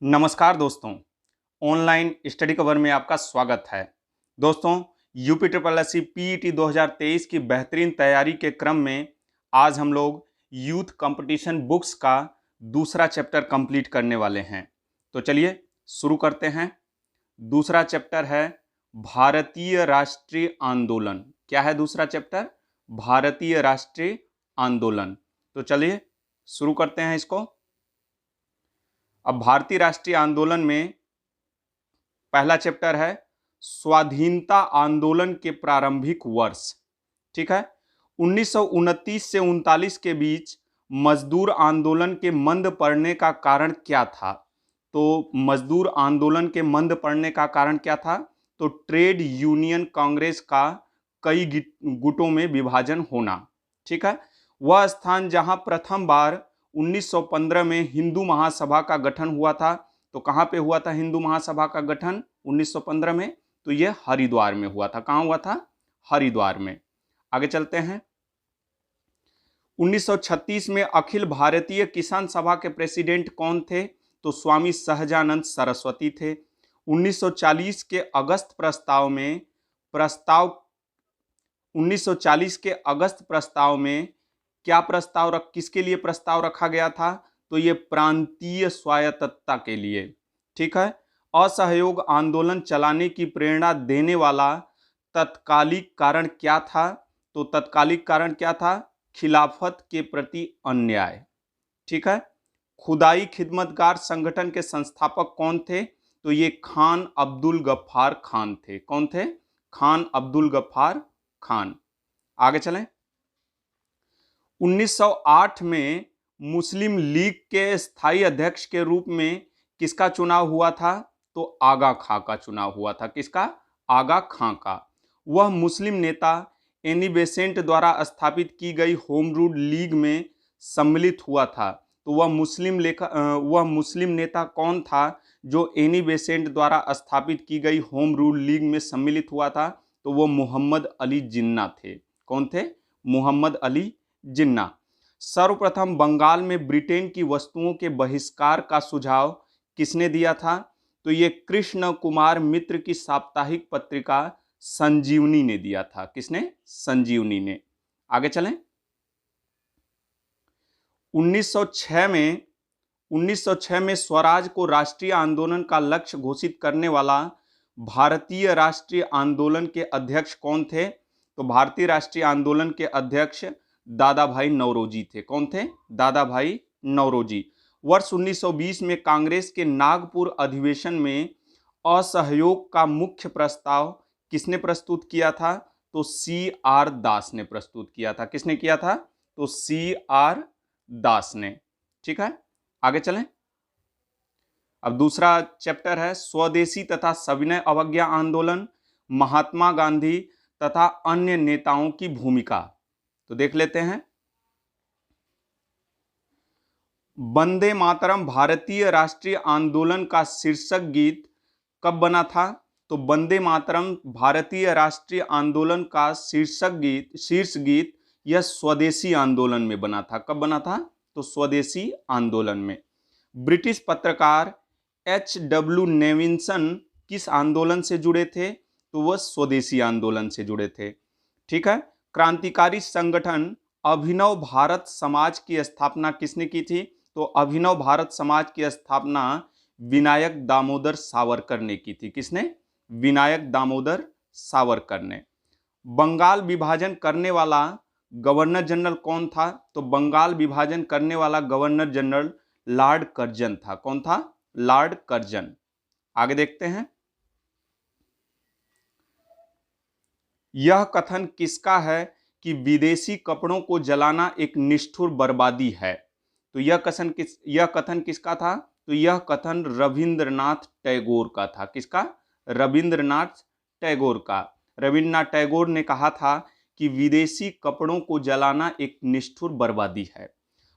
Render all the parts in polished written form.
नमस्कार दोस्तों, online study cover में आपका स्वागत है। दोस्तों, UP triple S C PET 2023 की बेहतरीन तैयारी के क्रम में आज हम लोग यूथ कंपटीशन बुक्स का दूसरा चैप्टर कंप्लीट करने वाले हैं। तो चलिए शुरू करते हैं। दूसरा चैप्टर है भारतीय राष्ट्रीय आंदोलन। क्या है दूसरा चैप्टर? भारतीय राष्ट्रीय आंदोलन। तो चलिए शुरू करते हैं इसको। अब भारतीय राष्ट्रीय आंदोलन में पहला चैप्टर है स्वाधीनता आंदोलन के प्रारंभिक वर्ष। ठीक है, 1929 से 39 के बीच मजदूर आंदोलन के मंद पड़ने का कारण क्या था? तो मजदूर आंदोलन के मंद पड़ने का कारण क्या था? तो ट्रेड यूनियन कांग्रेस का कई गुटों में विभाजन होना। ठीक है, वह स्थान जहां प्रथम बार 1915 में हिंदू महासभा का गठन हुआ था। तो कहां पे हुआ था हिंदू महासभा का गठन 1915 में? तो यह हरिद्वार में हुआ था। कहां हुआ था? हरिद्वार में। आगे चलते हैं। 1936 में अखिल भारतीय किसान सभा के प्रेसिडेंट कौन थे? तो स्वामी सहजानंद सरस्वती थे। 1940 के अगस्त प्रस्ताव में 1940 के अगस्त प्रस्ताव में क्या प्रस्ताव किसके लिए प्रस्ताव रखा गया था? तो ये प्रांतीय स्वायत्तता के लिए। ठीक है, असहयोग आंदोलन चलाने की प्रेरणा देने वाला तत्कालिक कारण क्या था? तो तत्कालिक कारण क्या था? खिलाफत के प्रति अन्याय। ठीक है, खुदाई खिदमतगार संगठन के संस्थापक कौन थे? तो ये खान अब्दुल गफ्फार खान थे। कौन थे? खान अब्दुल गफ्फार खान। आगे चलें। 1908 में मुस्लिम लीग के स्थायी अध्यक्ष के रूप में किसका चुनाव हुआ था? तो आगा खां का चुनाव हुआ था। किसका? आगा खां का। वह मुस्लिम नेता एनी बेसेंट द्वारा स्थापित की गई होम रूल लीग में सम्मिलित हुआ था। तो वह मुस्लिम नेता कौन था जो एनी बेसेंट द्वारा स्थापित की गई होम रूल लीग में सम्मिलित हुआ था? तो वह मोहम्मद अली जिन्ना थे। कौन थे? मोहम्मद अली जिन्ना। सर्वप्रथम बंगाल में ब्रिटेन की वस्तुओं के बहिष्कार का सुझाव किसने दिया था? तो ये कृष्ण कुमार मित्र की साप्ताहिक पत्रिका संजीवनी ने दिया था। किसने? संजीवनी ने। आगे चलें। 1906 में स्वराज को राष्ट्रीय आंदोलन का लक्ष्य घोषित करने वाला भारतीय राष्ट्रीय आंदोलन के अध्यक्ष कौन थे? तो भारतीय राष्ट्रीय आंदोलन के अध्यक्ष दादा भाई नौरोजी थे। कौन थे? दादा भाई नौरोजी। वर्ष 1920 में कांग्रेस के नागपुर अधिवेशन में असहयोग का मुख्य प्रस्ताव किसने प्रस्तुत किया था? तो CR दास ने प्रस्तुत किया था। किसने किया था? तो CR दास ने। ठीक है, आगे चलें। अब दूसरा चैप्टर है स्वदेशी तथा सविनय अवज्ञा आंदोलन, महात्मा गांधी तथा अन्य नेताओं की भूमिका। तो देख लेते हैं। वंदे मातरम भारतीय राष्ट्रीय आंदोलन का शीर्षक गीत कब बना था? तो वंदे मातरम भारतीय राष्ट्रीय आंदोलन का शीर्ष गीत यह स्वदेशी आंदोलन में बना था। कब बना था? तो स्वदेशी आंदोलन में। ब्रिटिश पत्रकार HW नेविंसन किस आंदोलन से जुड़े थे? तो वह स्वदेशी आंदोलन से जुड़े थे। ठीक है, क्रांतिकारी संगठन अभिनव भारत समाज की स्थापना किसने की थी? तो अभिनव भारत समाज की स्थापना विनायक दामोदर सावरकर ने की थी। किसने? विनायक दामोदर सावरकर ने। बंगाल विभाजन करने वाला गवर्नर जनरल कौन था? तो बंगाल विभाजन करने वाला गवर्नर जनरल लॉर्ड कर्जन था। कौन था? Lord Curzon. आगे देखते हैं। यह कथन किसका है कि विदेशी कपड़ों को जलाना एक निष्ठुर बर्बादी है? तो यह कथन किसका था? तो यह कथन रविंद्रनाथ टैगोर का था। किसका? रविंद्रनाथ टैगोर का। रविंद्रनाथ टैगोर ने कहा था कि विदेशी कपड़ों को जलाना एक निष्ठुर बर्बादी है।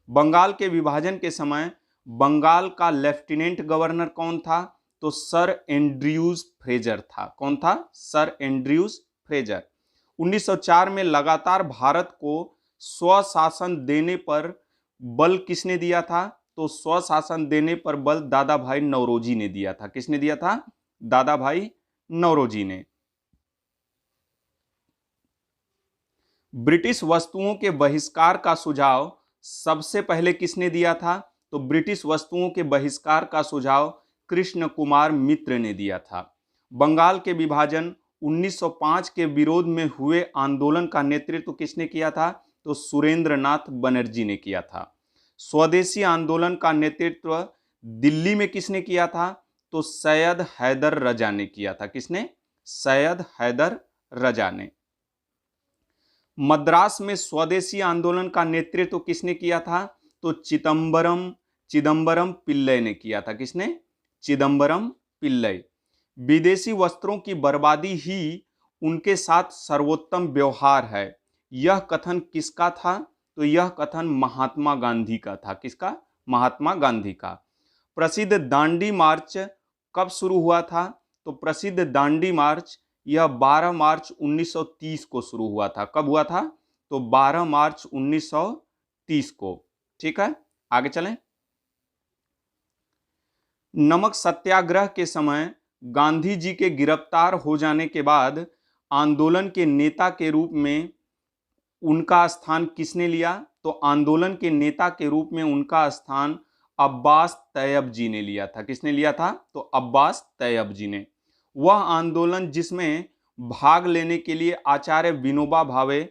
बंगाल के विभाजन के समय बंगाल का लेफ्टिनेंट गवर्नर कौन था? तो सर एंड्रयूज फ्रेजर था। कौन था? Sir Andrews Fraser. 1904 में लगातार भारत को स्वशासन देने पर बल किसने दिया था? तो स्वशासन देने पर बल दादा भाई नौरोजी ने दिया था। किसने दिया था? दादा भाई नौरोजी ने। ब्रिटिश वस्तुओं के बहिष्कार का सुझाव सबसे पहले किसने दिया था? तो ब्रिटिश वस्तुओं के बहिष्कार का सुझाव कृष्ण कुमार मित्र ने दिया था। बंगाल के विभाजन 1905 के विरोध में हुए आंदोलन का नेतृत्व किसने किया था? तो सुरेंद्रनाथ बनर्जी ने किया था। स्वदेशी आंदोलन का नेतृत्व दिल्ली में किसने किया था? तो सैयद हैदर रजा ने किया था। किसने? सैयद हैदर रजा ने। मद्रास में स्वदेशी आंदोलन का नेतृत्व किसने किया था? तो चिदंबरम पिल्लई ने किया था। किसने? चिदंबरम पिल्लई। विदेशी वस्त्रों की बर्बादी ही उनके साथ सर्वोत्तम व्यवहार है, यह कथन किसका था? तो यह कथन महात्मा गांधी का था। किसका? महात्मा गांधी का। प्रसिद्ध दांडी मार्च कब शुरू हुआ था? तो प्रसिद्ध दांडी मार्च यह 12 मार्च 1930 को शुरू हुआ था। कब हुआ था? तो 12 मार्च 1930 को। ठीक है, आगे चलें। नमक सत्याग्रह के समय गांधी जी के गिरफ्तार हो जाने के बाद आंदोलन के नेता के रूप में उनका स्थान किसने लिया? तो आंदोलन के नेता के रूप में उनका स्थान अब्बास तैयब जी ने लिया था। किसने लिया था? तो अब्बास तैयब जी ने। वह आंदोलन जिसमें भाग लेने के लिए आचार्य विनोबा भावे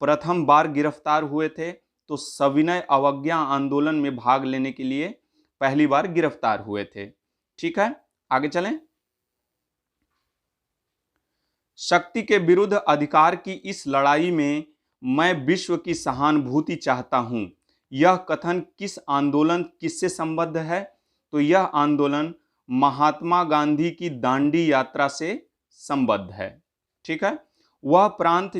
प्रथम बार गिरफ्तार हुए थे, तो सविनय अवज्ञा आंदोलन में भाग लेने के लिए पहली बार गिरफ्तार हुए थे। ठीक है, आगे चलें। शक्ति के विरुद्ध अधिकार की इस लड़ाई में मैं विश्व की सहानुभूति चाहता हूं, यह कथन किस आंदोलन किससे संबद्ध है? तो यह आंदोलन महात्मा गांधी की दांडी यात्रा से संबद्ध है। ठीक है, वह प्रांत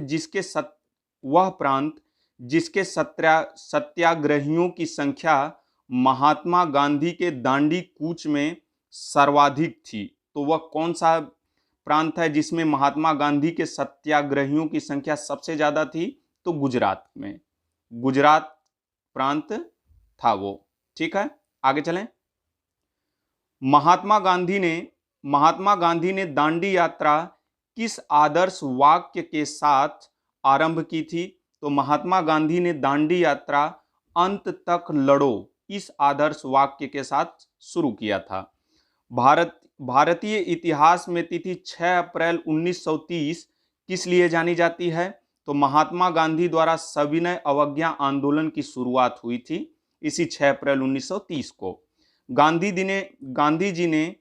जिसके सत्याग्रहियों की संख्या महात्मा गांधी के दांडी कूच में सर्वाधिक थी। तो वह कौन सा प्रांत है जिसमें महात्मा गांधी के सत्याग्रहियों की संख्या सबसे ज्यादा थी? तो गुजरात में, गुजरात प्रांत था वो। ठीक है, आगे चलें। महात्मा गांधी ने दांडी यात्रा किस आदर्श वाक्य के साथ आरंभ की थी? तो महात्मा गांधी ने दांडी यात्रा अंत तक लड़ो इस आदर्श वाक्य के साथ शुरू किया था। भारतीय इतिहास में तिथि 6 अप्रैल 1930 किस लिए जानी जाती है? तो महात्मा गांधी द्वारा सविनय अवज्ञा आंदोलन की शुरुआत हुई थी इसी 6 अप्रैल 1930 को। गांधी जी ने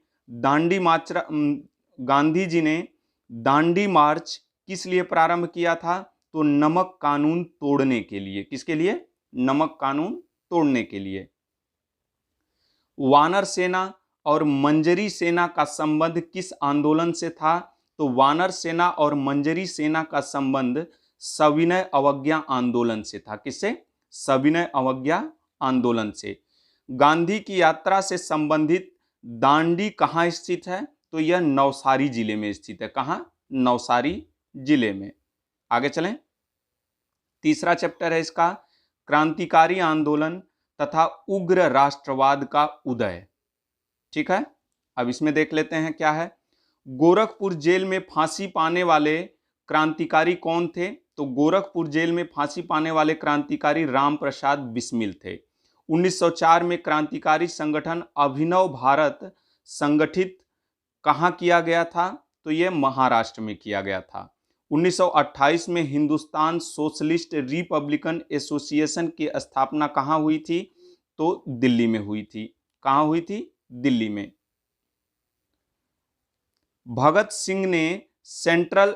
दांडी मार्च किस लिए प्रारंभ किया था? तो नमक कानून तोड़ने के लिए। किसके लिए? नमक कानून तोड़ने के लिए। वानर सेना और मंजरी सेना का संबंध किस आंदोलन से था? तो वानर सेना और मंजरी सेना का संबंध सविनय अवज्ञा आंदोलन से था। किससे? सविनय अवज्ञा आंदोलन से। गांधी की यात्रा से संबंधित दांडी कहाँ स्थित है? तो यह नवसारी जिले में स्थित है। कहाँ? नवसारी जिले में। आगे चलें। तीसरा चैप्टर है इसका क्रांतिकारी आंदोलन तथा उग्र राष्ट्रवाद का उदय। ठीक है, अब इसमें देख लेते हैं क्या है। गोरखपुर जेल में फांसी पाने वाले क्रांतिकारी कौन थे? तो गोरखपुर जेल में फांसी पाने वाले क्रांतिकारी राम प्रसाद बिस्मिल थे। 1904 में क्रांतिकारी संगठन अभिनव भारत संगठित कहाँ किया गया था? तो यह महाराष्ट्र में किया गया था। 1928 में हिंदुस्तान सोशलिस्ट रिपब्लिकन एसोसिएशन की स्थापना कहाँ हुई थी? तो दिल्ली में हुई थी। कहाँ हुई थी? दिल्ली में। भगत सिंह ने सेंट्रल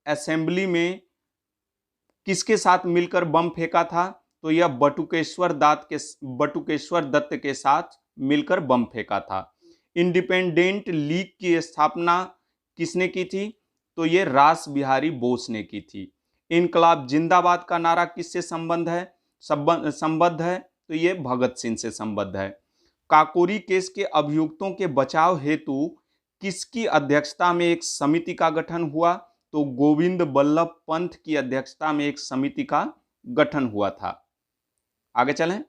असेंबली में किसके साथ मिलकर बम फेंका था? तो यह बटुकेश्वर दत्त के साथ मिलकर बम फेंका था। इंडिपेंडेंट लीग की स्थापना किसने की थी? तो यह रास बिहारी बोस ने की थी। इनकलाब जिंदाबाद का नारा किससे संबंध है? तो यह भगत सिंह से संबद्ध है। काकोरी केस के अभियुक्तों के बचाव हेतु किसकी अध्यक्षता में एक समिति का गठन हुआ? तो गोविंद बल्लभ पंत की अध्यक्षता में एक समिति का गठन हुआ था। आगे चलें।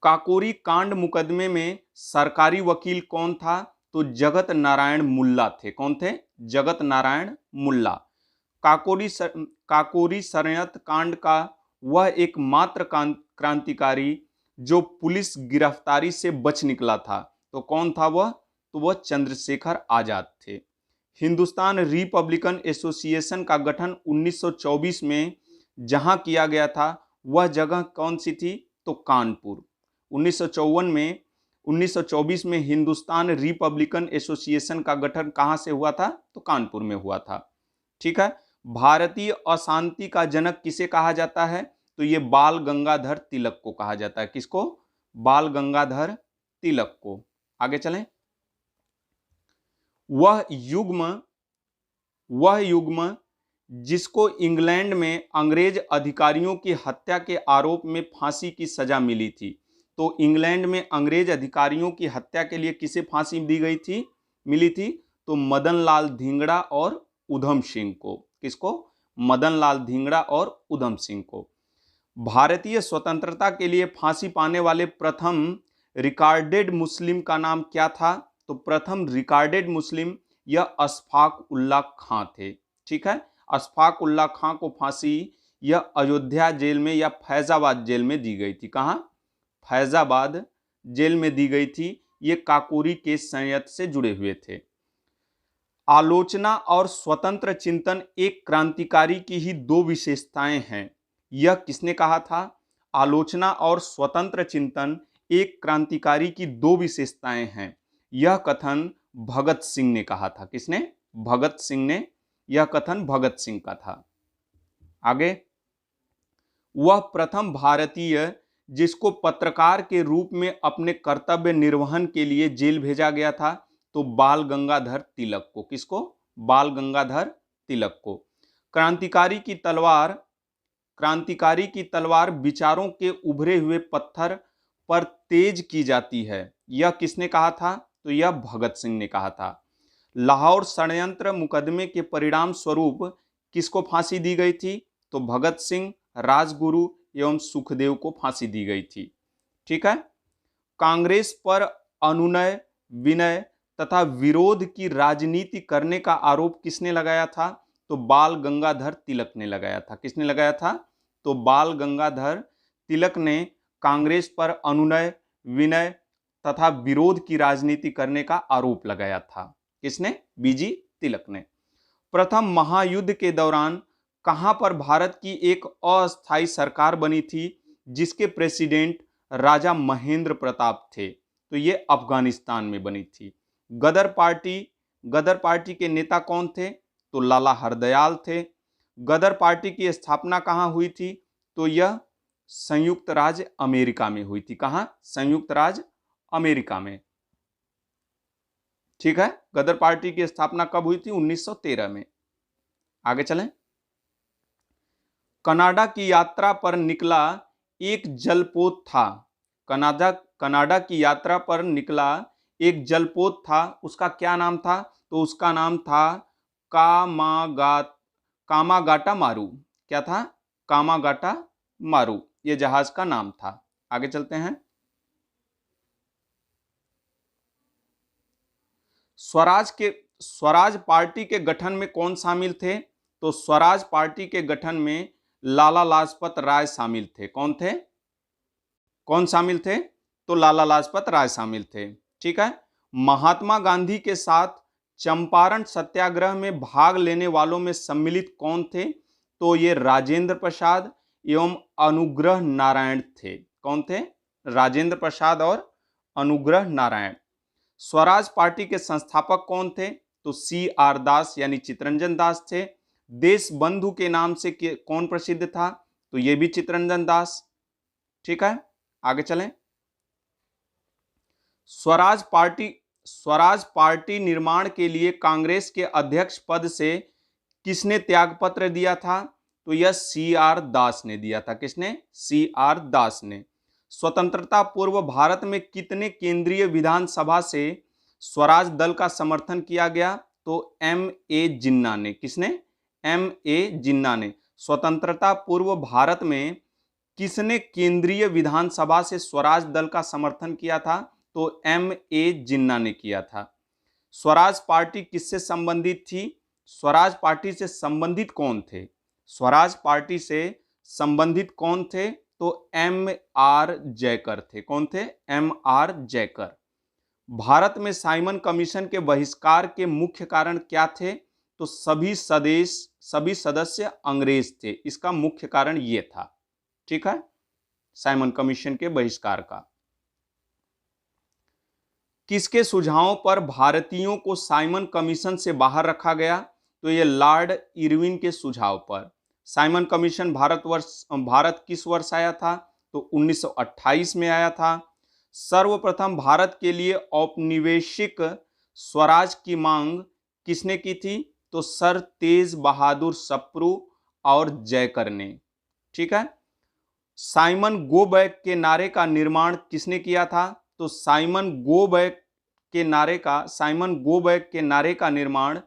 काकोरी कांड मुकदमे में सरकारी वकील कौन था? तो जगत नारायण मुल्ला थे। कौन थे? जगत नारायण मुल्ला। काकोरी शरणत कांड का वह एकमात्र क्रांतिकारी जो पुलिस गिरफ्तारी से बच निकला था, तो कौन था वह? तो वह चंद्रशेखर आजाद थे। हिंदुस्तान रिपब्लिकन एसोसिएशन का गठन 1924 में जहां किया गया था, वह जगह कौन सी थी? तो कानपुर। 1924 में हिंदुस्तान रिपब्लिकन एसोसिएशन का गठन कहां से हुआ था? तो कानपुर में हुआ था। ठीक है। भारतीय अशांति का जनक किसे कहा जाता है? तो ये बाल गंगाधर तिलक को कहा जाता है। किसको? बाल गंगाधर तिलक को। आगे चलें। वह युग्म जिसको इंग्लैंड में अंग्रेज अधिकारियों की हत्या के आरोप में फांसी की सजा मिली थी, तो इंग्लैंड में अंग्रेज अधिकारियों की हत्या के लिए किसे फांसी दी गई थी, मिली थी? तो मदन लाल धिंगड़ा और उधम सिंह को। किसको? मदन लाल धिंगड़ा और उधम सिंह को। भारतीय स्वतंत्रता के लिए फांसी पाने वाले प्रथम रिकॉर्डेड मुस्लिम का नाम क्या था? तो प्रथम रिकॉर्डेड मुस्लिम यह अशफाक उल्लाह खां थे। ठीक है। अशफाक उल्लाह खां को फांसी यह अयोध्या जेल में या फैजाबाद जेल में दी गई थी। कहां? फैजाबाद जेल में दी गई थी। ये काकोरी के संयत से जुड़े हुए थे। आलोचना और स्वतंत्र चिंतन एक क्रांतिकारी की ही दो विशेषताएं हैं। यह किसने कहा था? आलोचना और स्वतंत्र चिंतन एक क्रांतिकारी की दो विशेषताएं हैं। यह कथन भगत सिंह ने कहा था। किसने? भगत सिंह ने। यह कथन भगत सिंह का था। आगे। वह प्रथम भारतीय जिसको पत्रकार के रूप में अपने कर्तव्य निर्वहन के लिए जेल भेजा गया था, तो बाल गंगाधर तिलक को। किसको? बाल गंगाधर तिलक को। क्रांतिकारी की तलवार विचारों के उभरे हुए पत्थर पर तेज की जाती है। यह किसने कहा था? तो यह भगत सिंह ने कहा था। लाहौर षड्यंत्र मुकदमे के परिणाम स्वरूप किसको फांसी दी गई थी? तो भगत सिंह, राजगुरु एवं सुखदेव को फांसी दी गई थी। ठीक है। कांग्रेस पर अनुनय, विनय तथा विरोध की राजनीति करने का आरोप किसने लगाया था? तो बाल गंगाधर तिलक ने लगाया था। किसने लगाया था? तो बाल गंगाधर तिलक ने कांग्रेस पर अनुनय, विनय तथा विरोध की राजनीति करने का आरोप लगाया था। किसने? बीजी तिलक ने। प्रथम महायुद्ध के दौरान कहां पर भारत की एक अस्थायी सरकार बनी थी जिसके प्रेसिडेंट राजा महेंद्र प्रताप थे? तो ये अफगानिस्तान में बनी थी। गदर पार्टी के नेता कौन थे? तो लाला हरदयाल थे। गदर पार्टी की स्थापना कहां हुई थी? तो यह संयुक्त राज्य अमेरिका में हुई थी। कहां? संयुक्त राज्य अमेरिका में। ठीक है। गदर पार्टी की स्थापना कब हुई थी? 1913 में। आगे चलें। कनाडा की यात्रा पर निकला एक जलपोत था। कनाडा की यात्रा पर निकला एक जलपोत था, उसका क्या नाम था? तो उसका नाम था कामागाटा मारू। क्या था? कामागाटा मारू। यह जहाज का नाम था। आगे चलते हैं। स्वराज पार्टी के गठन में कौन शामिल थे? तो स्वराज पार्टी के गठन में लाला लाजपत राय शामिल थे। कौन थे? कौन शामिल थे? तो लाला लाजपत राय शामिल थे। ठीक है। महात्मा गांधी के साथ चंपारण सत्याग्रह में भाग लेने वालों में सम्मिलित कौन थे? तो ये राजेंद्र प्रसाद एवं अनुग्रह नारायण थे। कौन थे? राजेंद्र प्रसाद और अनुग्रह नारायण। स्वराज पार्टी के संस्थापक कौन थे? तो CR दास यानी चित्तरंजन दास थे। देश बंधु के नाम से कौन प्रसिद्ध था? तो यह भी चित्तरंजन दास। ठीक है। आगे चलें। स्वराज पार्टी निर्माण के लिए कांग्रेस के अध्यक्ष पद से किसने त्यागपत्र दिया था? तो यह CR दास ने दिया था। किसने? CR दास ने। स्वतंत्रता पूर्व भारत में कितने केंद्रीय विधानसभा से स्वराज दल का समर्थन किया गया? तो MA जिन्ना ने। किसने? MA जिन्ना ने। स्वतंत्रता पूर्व भारत में किसने केंद्रीय विधानसभा से स्वराज दल का समर्थन किया था? तो M.A. जिन्ना ने किया था। स्वराज पार्टी किससे संबंधित थी? स्वराज पार्टी से संबंधित कौन थे? स्वराज पार्टी से संबंधित कौन थे? तो M.R. जयकर थे। कौन थे? M.R. जयकर। भारत में साइमन कमीशन के बहिष्कार के मुख्य कारण क्या थे? तो सभी सदस्य अंग्रेज थे। इसका मुख्य कारण यह था। ठीक है, साइमन कमीशन के बहिष्कार का। किसके सुझावों पर भारतीयों को साइमन कमीशन से बाहर रखा गया? तो यह लॉर्ड इरविन के सुझाव पर। साइमन कमीशन भारत किस वर्ष आया था? तो 1928 में आया था। सर्वप्रथम भारत के लिए औपनिवेशिक स्वराज की मांग किसने की थी? तो सर तेज बहादुर सप्रू और जयकर ने। ठीक है। साइमन गो बैक के नारे का निर्माण किसने किया था? तो साइमन गो बैक के नारे का निर्माण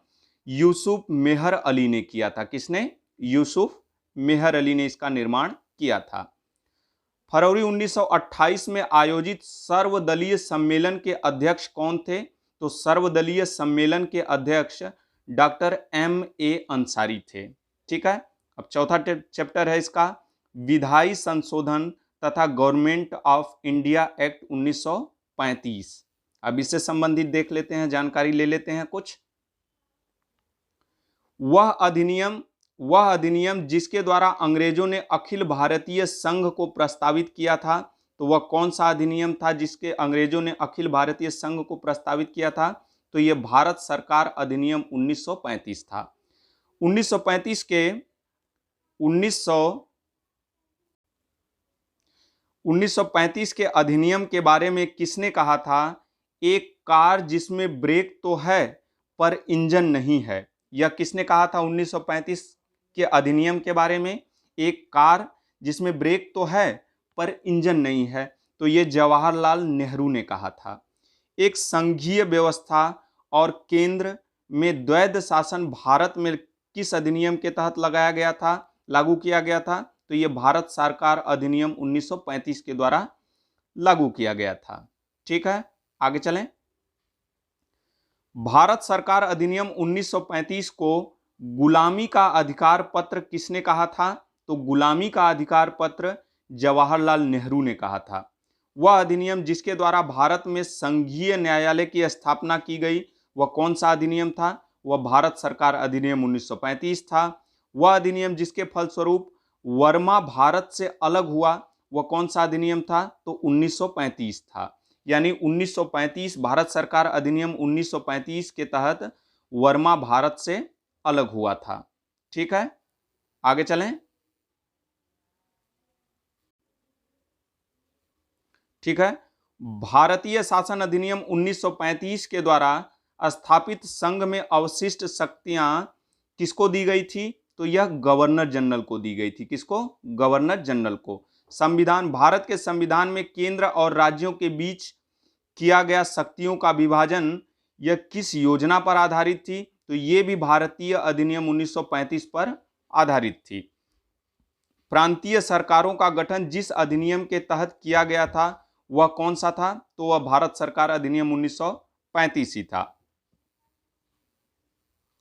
यूसुफ मेहर अली ने किया था। किसने? यूसुफ मेहर अली ने इसका निर्माण किया था। फरवरी 1928 में आयोजित सर्वदलीय सम्मेलन के अध्यक्ष कौन थे? तो सर्वदलीय सम्मेलन के अध्यक्ष डॉक्टर M.A. अंसारी थे। ठीक है। अब चौथा चैप्टर है इसका, विधायी संशोधन तथा गवर्नमेंट ऑफ इंडिया एक्ट 1935। अब इससे संबंधित देख लेते हैं, जानकारी ले लेते हैं कुछ। वह अधिनियम जिसके द्वारा अंग्रेजों ने अखिल भारतीय संघ को प्रस्तावित किया था, तो वह कौन सा अधिनियम था जिसके अंग्रेजों ने अखिल भारतीय संघ को प्रस्तावित किया था? तो यह भारत सरकार अधिनियम 1935 था। 1935 के अधिनियम के बारे में किसने कहा था? एक कार जिसमें ब्रेक तो है पर इंजन नहीं है। यह किसने कहा था 1935 के अधिनियम के बारे में? एक कार जिसमें ब्रेक तो है पर इंजन नहीं है। तो यह जवाहरलाल नेहरू ने कहा था। एक संघीय व्यवस्था और केंद्र में द्वैध शासन भारत में किस अधिनियम के तहत लागू किया गया था? तो यह भारत सरकार अधिनियम 1935 के द्वारा लागू किया गया था। ठीक है, आगे चलें। भारत सरकार अधिनियम 1935 को गुलामी का अधिकार पत्र किसने कहा था? तो गुलामी का अधिकार पत्र जवाहरलाल नेहरू ने कहा था। वह अधिनियम जिसके द्वारा भारत में संघीय न्यायालय की स्थापना की गई, वह कौन सा अधिनियम था? वह भारत सरकार अधिनियम 1935 था। वह अधिनियम जिसके फलस्वरूप वर्मा भारत से अलग हुआ, वह कौन सा अधिनियम था? तो 1935 था। यानी 1935 भारत सरकार अधिनियम 1935 के तहत वर्मा भारत से अलग हुआ था। ठीक है, आगे चलें। ठीक है, भारतीय शासन अधिनियम 1935 के द्वारा स्थापित संघ में अवशिष्ट शक्तियां किसको दी गई थी? तो यह गवर्नर जनरल को दी गई थी। किसको? गवर्नर जनरल को। संविधान, भारत के संविधान में केंद्र और राज्यों के बीच किया गया शक्तियों का विभाजन, यह किस योजना पर आधारित थी? तो यह भी भारतीय अधिनियम 1935 पर आधारित थी। प्रांतीय सरकारों का गठन जिस अधिनियम के तहत किया गया था, वह कौन सा था? तो वह भारत सरकार अधिनियम 1935 ही था।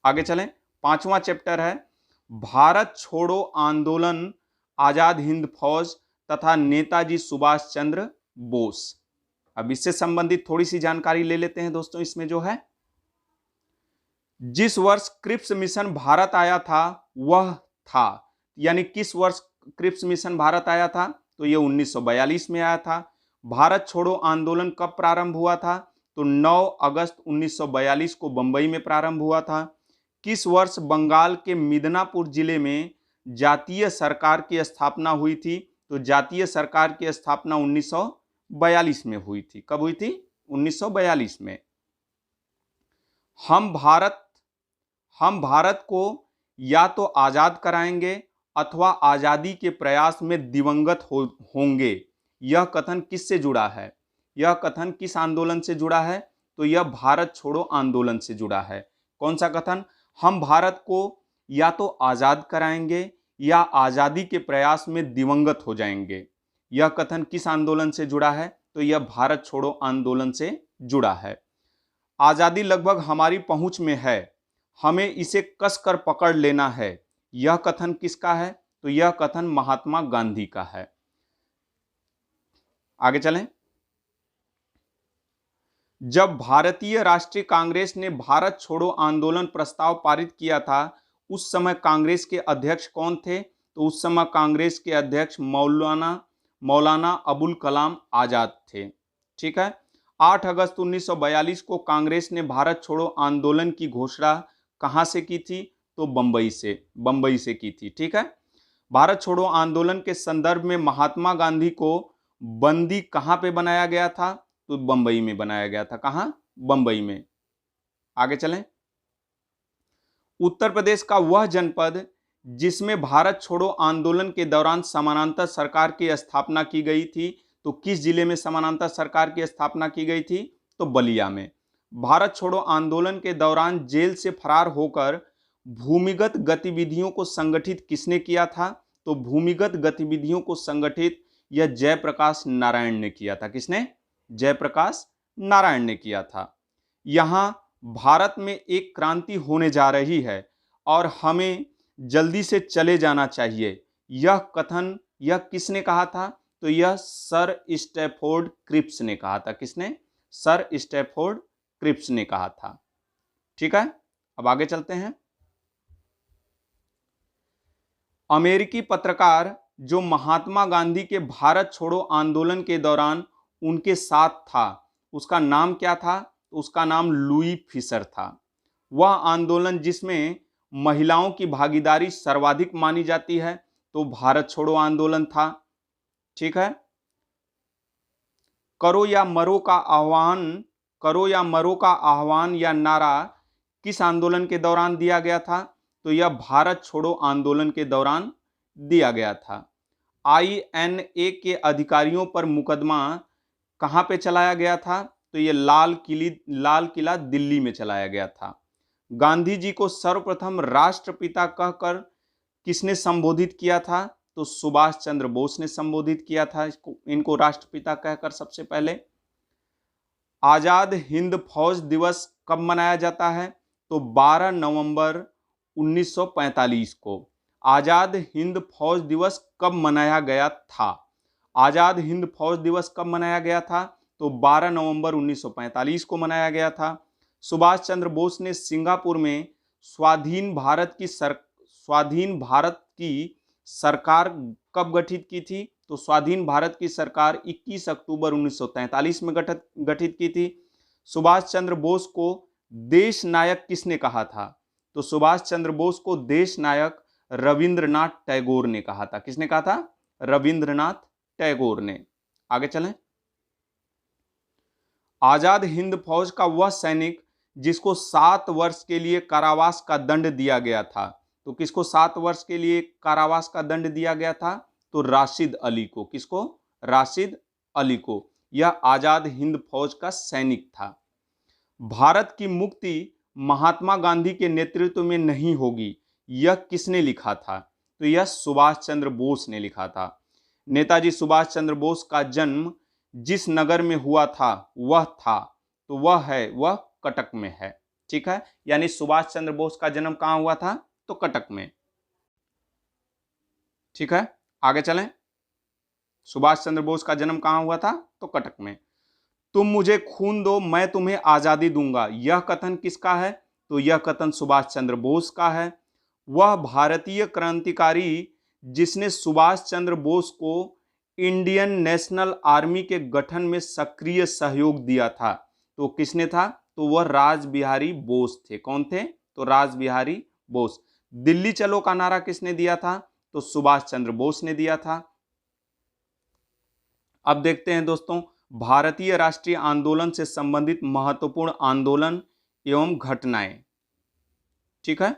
आगे चलें, पांचवा चैप्टर है भारत छोड़ो आंदोलन, आजाद हिंद फौज तथा नेताजी सुभाष चंद्र बोस। अब इससे संबंधित थोड़ी सी जानकारी ले लेते हैं दोस्तों। इसमें जो है, जिस वर्ष क्रिप्स मिशन भारत आया था वह था, यानी किस वर्ष क्रिप्स मिशन भारत आया था? तो यह 1942 में आया था। भारत छोड़ो आंदोलन कब प्रारंभ हुआ था? तो 9 अगस्त 1942 को बंबई में प्रारंभ हुआ था। किस वर्ष बंगाल के मिदनापुर जिले में जातीय सरकार की स्थापना हुई थी? तो जातीय सरकार की स्थापना 1942 में हुई थी। कब हुई थी? 1942 में। हम भारत को या तो आजाद कराएंगे अथवा आजादी के प्रयास में दिवंगत होंगे। यह कथन किससे जुड़ा है? यह कथन किस आंदोलन से जुड़ा है? तो यह भारत छोड़ो आंदोलन से जुड़ा है। कौन सा कथन? हम भारत को या तो आजाद कराएंगे या आज़ादी के प्रयास में दिवंगत हो जाएंगे। यह कथन किस आंदोलन से जुड़ा है? तो यह भारत छोड़ो आंदोलन से जुड़ा है। आज़ादी लगभग हमारी पहुंच में है, हमें इसे कसकर पकड़ लेना है। यह कथन किसका है? तो यह कथन महात्मा गांधी का है। आगे चलें। जब भारतीय राष्ट्रीय कांग्रेस ने भारत छोड़ो आंदोलन प्रस्ताव पारित किया था, उस समय कांग्रेस के अध्यक्ष कौन थे? तो उस समय कांग्रेस के अध्यक्ष मौलाना अबुल कलाम आजाद थे। ठीक है। 8 अगस्त 1942 को कांग्रेस ने भारत छोड़ो आंदोलन की घोषणा कहां से की थी? तो बंबई से की थी। ठीक है। भारत छोड़ो आंदोलन के संदर्भ में महात्मा गांधी को बंदी कहां पे बनाया गया था? तो बंबई में बनाया गया था। कहां? बंबई में। आगे चलें। उत्तर प्रदेश का वह जनपद जिसमें भारत छोड़ो आंदोलन के दौरान समानांतर सरकार की स्थापना की गई थी, तो किस जिले में समानांतर सरकार की स्थापना की गई थी? तो बलिया में। भारत छोड़ो आंदोलन के दौरान जेल से फरार होकर भूमिगत गतिविधियों को संगठित किसने किया था? तो भूमिगत गतिविधियों को संगठित यह जयप्रकाश नारायण ने किया था। किसने? जयप्रकाश नारायण ने किया था। यहां भारत में एक क्रांति होने जा रही है और हमें जल्दी से चले जाना चाहिए। यह कथन यह किसने कहा था? तो यह सर स्टैफोर्ड क्रिप्स ने कहा था। किसने? सर स्टैफोर्ड क्रिप्स ने कहा था। ठीक है। अब आगे चलते हैं। अमेरिकी पत्रकार जो महात्मा गांधी के भारत छोड़ो आंदोलन के दौरान उनके साथ था, उसका नाम क्या था? उसका नाम लुई फिशर था। वह आंदोलन जिसमें महिलाओं की भागीदारी सर्वाधिक मानी जाती है, तो भारत छोड़ो आंदोलन था। ठीक है। करो या मरो का आह्वान या नारा किस आंदोलन के दौरान दिया गया था? तो यह भारत छोड़ो आंदोलन के दौरान दिया गया था। INA के अधिकारियों पर मुकदमा कहां पे चलाया गया था? तो यह लाल किला दिल्ली में चलाया गया था। गांधी जी को सर्वप्रथम राष्ट्रपिता कहकर किसने संबोधित किया था? तो सुभाष चंद्र बोस ने संबोधित किया था इनको राष्ट्रपिता कहकर सबसे पहले। आजाद हिंद फौज दिवस कब मनाया जाता है? तो 12 नवंबर 1945 को। आजाद हिंद फौज दिवस कब मनाया गया था? आजाद हिंद फौज दिवस कब मनाया गया था? तो 12 नवंबर 1945 को मनाया गया था। सुभाष चंद्र बोस ने सिंगापुर में स्वाधीन भारत की सरकार कब गठित की थी? तो स्वाधीन भारत की सरकार 21 अक्टूबर 1943 में गठित की थी। सुभाष चंद्र बोस को देश नायक किसने कहा था? तो सुभाष चंद्र बोस को देश नायक रविंद्रनाथ टैगोर ने कहा था। किसने कहा था? रविंद्रनाथ टैगोर ने। आगे चलें। आजाद हिंद फौज का वह सैनिक जिसको 7 वर्ष के लिए कारावास का दंड दिया गया था, तो किसको 7 वर्ष के लिए कारावास का दंड दिया गया था? तो राशिद अली को। किसको? राशिद अली को। यह आजाद हिंद फौज का सैनिक था। भारत की मुक्ति महात्मा गांधी के नेतृत्व में नहीं होगी, यह किसने लिखा था? तो यह सुभाष चंद्र बोस ने लिखा था। नेताजी सुभाष चंद्र बोस का जन्म जिस नगर में हुआ था तो वह कटक में है। ठीक है। यानी सुभाष चंद्र बोस का जन्म कहां हुआ था? तो कटक में। ठीक है। आगे चलें। सुभाष चंद्र बोस का जन्म कहां हुआ था? तो कटक में। तुम मुझे खून दो, मैं तुम्हें आजादी दूंगा, यह कथन किसका है? तो यह कथन सुभाष चंद्र बोस का है। वह भारतीय क्रांतिकारी जिसने सुभाष चंद्र बोस को इंडियन नेशनल आर्मी के गठन में सक्रिय सहयोग दिया था, तो किसने था? तो वह रासबिहारी बोस थे। कौन थे? तो रासबिहारी बोस। दिल्ली चलो का नारा किसने दिया था? तो सुभाष चंद्र बोस ने दिया था। अब देखते हैं दोस्तों भारतीय राष्ट्रीय आंदोलन से संबंधित महत्वपूर्ण आंदोलन एवं घटनाएं। ठीक है।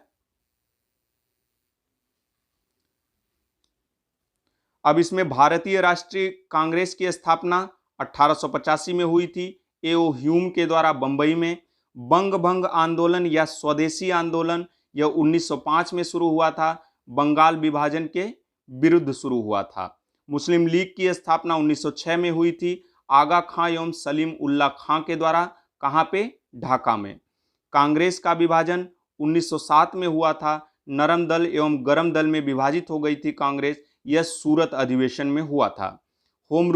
अब इसमें भारतीय राष्ट्रीय कांग्रेस की स्थापना 1885 में हुई थी ए.ओ. ह्यूम के द्वारा बंबई में। बंग भंग आंदोलन या स्वदेशी आंदोलन यह 1905 में शुरू हुआ था। बंगाल विभाजन के विरुद्ध शुरू हुआ था। मुस्लिम लीग की स्थापना 1906 में हुई थी, आगा खां एवं सलीम उल्लाह खां के द्वारा। कहाँ पे? ढाका में। कांग्रेस का विभाजन 1907 में हुआ था, नरम दल एवं गरम दल में विभाजित हो गई थी कांग्रेस। यह सूरत अधिवेशन में हुआ था। होम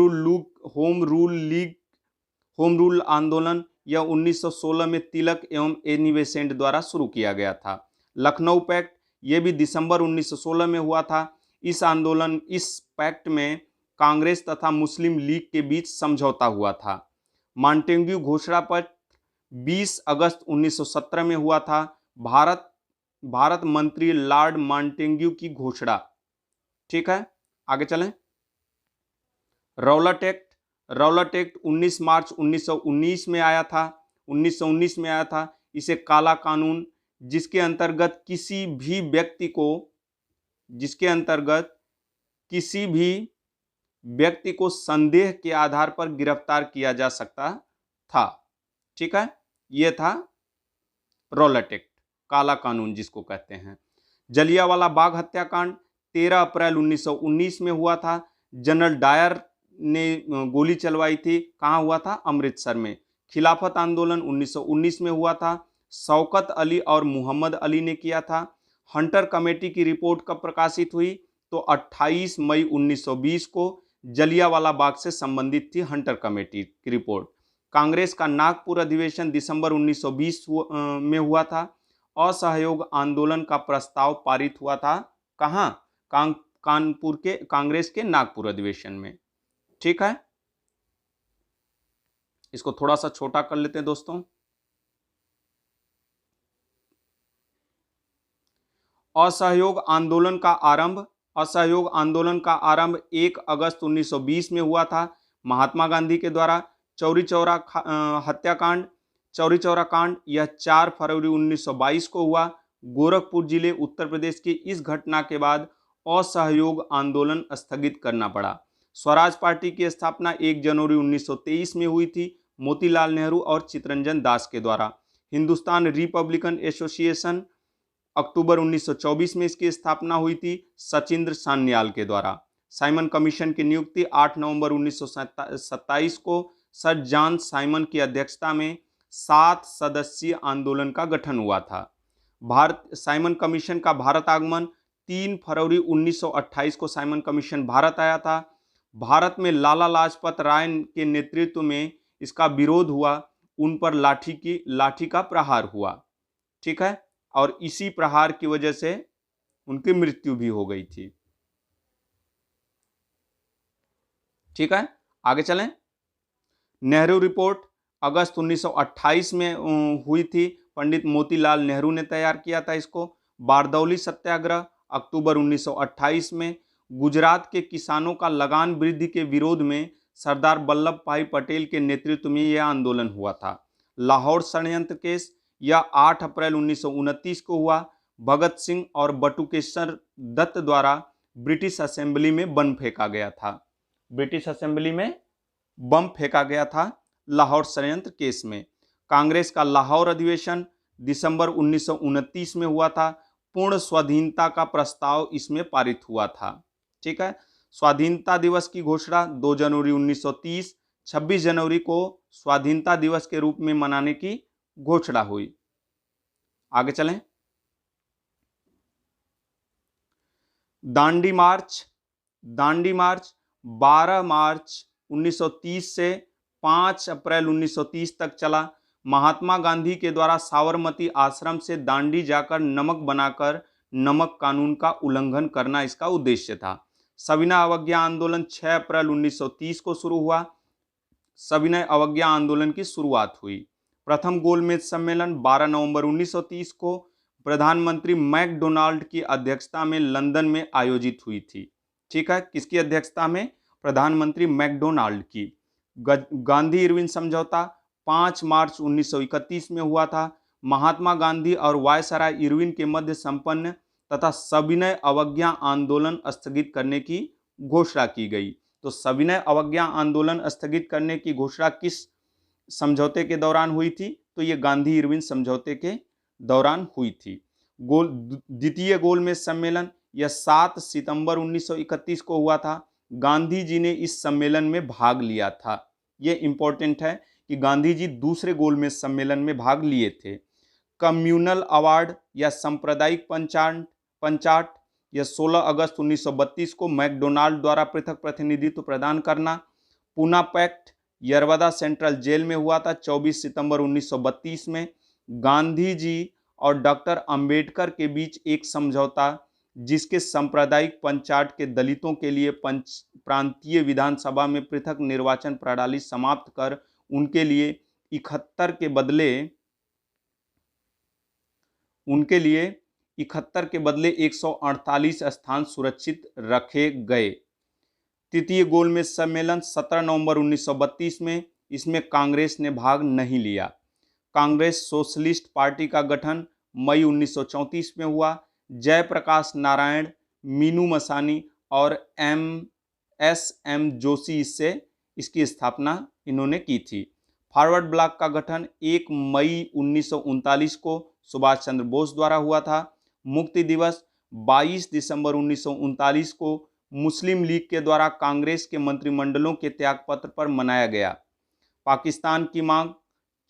रूल आंदोलन यह 1916 में तिलक एवं एनी बेसेंट द्वारा शुरू किया गया था। लखनऊ पैक्ट यह भी दिसंबर 1916 में हुआ था। इस पैक्ट में कांग्रेस तथा मुस्लिम लीग के बीच समझौता हुआ था। मॉन्टेग्यू घोषणा पत्र 20 अगस्त 1917 में हुआ था। भारत मंत्री लॉर्ड मॉन्टेग्यू की घोषणा। ठीक है, आगे चलें। रौलट एक्ट 19 मार्च 1919 में आया था। 1919 में आया था। इसे काला कानून, जिसके अंतर्गत किसी भी व्यक्ति को संदेह के आधार पर गिरफ्तार किया जा सकता था। ठीक है, यह था रौलट एक्ट, काला कानून जिसको कहते हैं। जलियांवाला बाग हत्याकांड 13 अप्रैल 1919 में हुआ था। जनरल डायर ने गोली चलवाई थी। कहाँ हुआ था? अमृतसर में। खिलाफत आंदोलन 1919 में हुआ था। शौकत अली और मोहम्मद अली ने किया था। हंटर कमेटी की रिपोर्ट कब प्रकाशित हुई? तो 28 मई 1920 को जलियांवाला बाग से संबंधित थी हंटर कमेटी की रिपोर्ट। कांग्रेस का नागपुर अधिवेशन दिसंबर 1920 में हुआ था। असहयोग आंदोलन का प्रस्ताव पारित हुआ था। कहाँ? कानपुर के कांग्रेस के नागपुर अधिवेशन में। ठीक है, इसको थोड़ा सा छोटा कर लेते हैं दोस्तों। असहयोग आंदोलन का आरंभ 1 अगस्त 1920 में हुआ था। महात्मा गांधी के द्वारा चौरी चौरा कांड यह 4 फरवरी 1922 को हुआ। गोरखपुर जिले उत्तर प्रदेश की इस घटना के बाद असहयोग आंदोलन स्थगित करना पड़ा। स्वराज पार्टी की स्थापना 1 जनवरी 1923 में हुई थी, मोतीलाल नेहरू और चित्तरंजन दास के द्वारा। हिंदुस्तान रिपब्लिकन एसोसिएशन अक्टूबर 1924 में इसकी स्थापना हुई थी, सचिंद्र सान्याल के द्वारा। साइमन कमीशन की नियुक्ति 8 नवंबर 1927 को सर जॉन साइमन की अध्यक्षता में 7 सदस्यीय आंदोलन का गठन हुआ था। साइमन कमीशन का भारत आगमन 3 फरवरी 1928 को साइमन कमीशन भारत आया था। भारत में लाला लाजपत राय के नेतृत्व में इसका विरोध हुआ। उन पर लाठी का प्रहार हुआ। ठीक है, और इसी प्रहार की वजह से उनकी मृत्यु भी हो गई थी। ठीक है, आगे चलें। नेहरू रिपोर्ट अगस्त 1928 में हुई थी। पंडित मोतीलाल नेहरू ने तैयार किया था इसको। बारदौली सत्याग्रह अक्टूबर 1928 में। गुजरात के किसानों का लगान वृद्धि के विरोध में सरदार वल्लभ भाई पटेल के नेतृत्व में यह आंदोलन हुआ था। लाहौर षड्यंत्र केस यह 8 अप्रैल 1929 को हुआ। भगत सिंह और बटुकेश्वर दत्त द्वारा ब्रिटिश असेंबली में बम फेंका गया था लाहौर षड्यंत्र केस में। कांग्रेस का लाहौर अधिवेशन दिसंबर 1929 में हुआ था। पूर्ण स्वाधीनता का प्रस्ताव इसमें पारित हुआ था। ठीक है, स्वाधीनता दिवस की घोषणा 2 जनवरी 1930, 26 जनवरी को स्वाधीनता दिवस के रूप में मनाने की घोषणा हुई। आगे चलें। दांडी मार्च 12 मार्च 1930 से 5 अप्रैल 1930 तक चला। महात्मा गांधी के द्वारा साबरमती आश्रम से दांडी जाकर नमक बनाकर नमक कानून का उल्लंघन करना इसका उद्देश्य था। सविनय अवज्ञा आंदोलन 6 अप्रैल 1930 को शुरू हुआ। सविनय अवज्ञा आंदोलन की शुरुआत हुई। प्रथम गोलमेज सम्मेलन 12 नवंबर 1930 को प्रधानमंत्री मैकडोनाल्ड की अध्यक्षता में लंदन में आयोजित हुई थी। ठीक है, किसकी अध्यक्षता में? प्रधानमंत्री मैकडोनाल्ड की। गांधी इरविन समझौता 5 मार्च 1931 में हुआ था। महात्मा गांधी और वायसराय इरविन के मध्य संपन्न तथा सविनय अवज्ञा आंदोलन स्थगित करने की घोषणा की गई। तो सविनय अवज्ञा आंदोलन स्थगित करने की घोषणा किस समझौते के दौरान हुई थी? तो ये गांधी इरविन समझौते के दौरान हुई थी। द्वितीय गोलमेज सम्मेलन यह 7 सितंबर 1931 को हुआ था। गांधी जी ने इस सम्मेलन में भाग लिया था। यह इंपॉर्टेंट है कि गांधी जी दूसरे गोलमेज सम्मेलन में भाग लिए थे। कम्युनल अवार्ड या सांप्रदायिक पंचाट यह 16 अगस्त 1932 को मैकडोनाल्ड द्वारा पृथक प्रतिनिधित्व प्रदान करना। Poona pact Yerwada central jail में हुआ था 24 सितंबर 1932 में। गांधी जी और डॉक्टर अंबेडकर के बीच एक समझौता जिसके सांप्रदायिक पंचाट के दलितों के लिए प्रांतीय विधानसभा में पृथक निर्वाचन प्रणाली समाप्त कर उनके लिए 71 के बदले 148 स्थान सुरक्षित रखे गए। तृतीय गोलमेज सम्मेलन 17 नवंबर 1932 में, इसमें कांग्रेस ने भाग नहीं लिया। कांग्रेस सोशलिस्ट पार्टी का गठन मई 1934 में हुआ। जयप्रकाश नारायण, मीनू मसानी और एम जोशी इसकी स्थापना इन्होंने की थी। फॉरवर्ड ब्लॉक का गठन 1 मई 1939 को सुभाष चंद्र बोस द्वारा हुआ था। मुक्ति दिवस 22 दिसंबर 1939 को मुस्लिम लीग के द्वारा कांग्रेस के मंत्रिमंडलों के त्यागपत्र पर मनाया गया। पाकिस्तान की मांग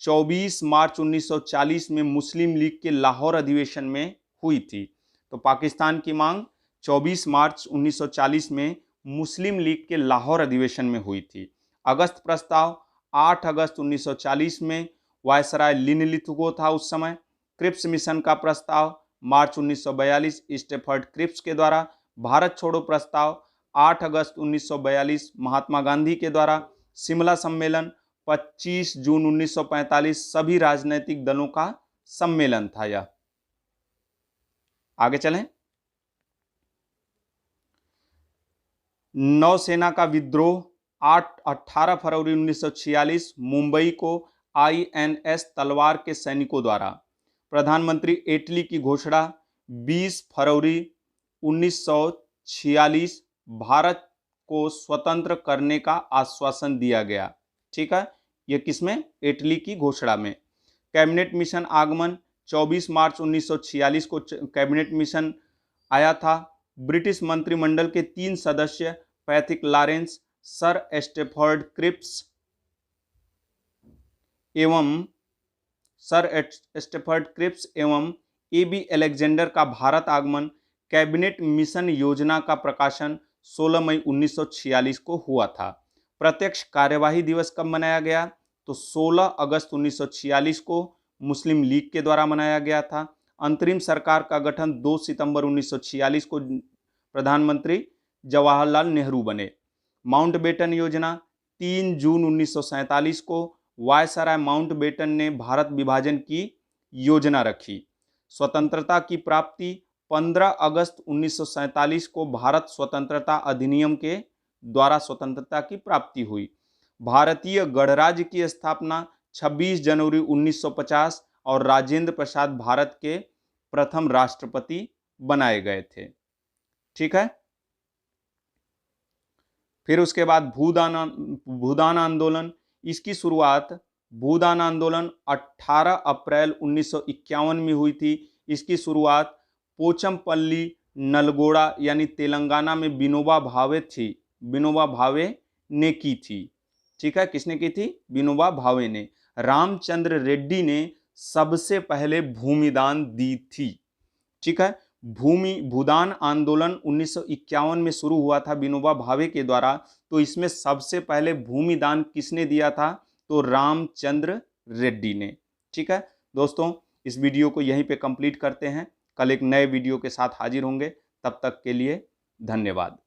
24 मार्च 1940 में मुस्लिम लीग के लाहौर अधिवेशन में हुई थी। तो पाकिस्तान की मांग 24 मार्च 1940 में मुस्लिम लीग के लाहौर अधिवेशन में हुई थी। अगस्त प्रस्ताव 8 अगस्त 1940 में वायसराय लिनलिथगो था उस समय। क्रिप्स मिशन का प्रस्ताव मार्च 1942 स्टेफर्ड क्रिप्स के द्वारा। भारत छोड़ो प्रस्ताव 8 अगस्त 1942 महात्मा गांधी के द्वारा। शिमला सम्मेलन 25 जून 1945 सभी राजनीतिक दलों का सम्मेलन था यह। आगे चलें। नौसेना का विद्रोह 18 फरवरी 1946 मुंबई को INS तलवार के सैनिकों द्वारा। प्रधानमंत्री इटली की घोषणा 20 फरवरी 1946 भारत को स्वतंत्र करने का आश्वासन दिया गया। ठीक है, यह किसमें? इटली की घोषणा में। कैबिनेट मिशन आगमन 24 मार्च 1946 को कैबिनेट मिशन आया था। ब्रिटिश मंत्रिमंडल के 3 सदस्य Pethick Lawrence, sir Stafford Cripps एवं AB अलेक्जेंडर का भारत आगमन। कैबिनेट मिशन योजना का प्रकाशन 16 मई 1946 को हुआ था। प्रत्यक्ष कार्यवाही दिवस कब मनाया गया? तो 16 अगस्त 1946 को मुस्लिम लीग के द्वारा मनाया गया था। अंतरिम सरकार का गठन 2 सितंबर 1946 को प्रधानमंत्री जवाहरलाल नेहरू बने। माउंटबेटन योजना 3 जून 1947 को वायसराय माउंटबेटन ने भारत विभाजन की योजना रखी। स्वतंत्रता की प्राप्ति 15 अगस्त 1947 को भारत स्वतंत्रता अधिनियम के द्वारा स्वतंत्रता की प्राप्ति हुई। भारतीय गणराज्य की स्थापना 26 जनवरी 1950 और राजेंद्र प्रसाद भारत के प्रथम राष्ट्रपति बनाए गए थे। ठीक है, फिर उसके बाद भूदान आंदोलन। इसकी शुरुआत भूदान आंदोलन 18 अप्रैल 1951 में हुई थी। इसकी शुरुआत पोचमपल्ली नलगोड़ा यानी तेलंगाना में विनोबा भावे ने की थी। ठीक है, किसने की थी? विनोबा भावे ने। रामचंद्र रेड्डी ने सबसे पहले भूमिदान दी थी। ठीक है, भूदान आंदोलन 1951 में शुरू हुआ था विनोबा भावे के द्वारा। तो इसमें सबसे पहले भूमिदान किसने दिया था? तो रामचंद्र रेड्डी ने। ठीक है दोस्तों, इस वीडियो को यहीं पे कंप्लीट करते हैं। कल एक नए वीडियो के साथ हाजिर होंगे। तब तक के लिए धन्यवाद।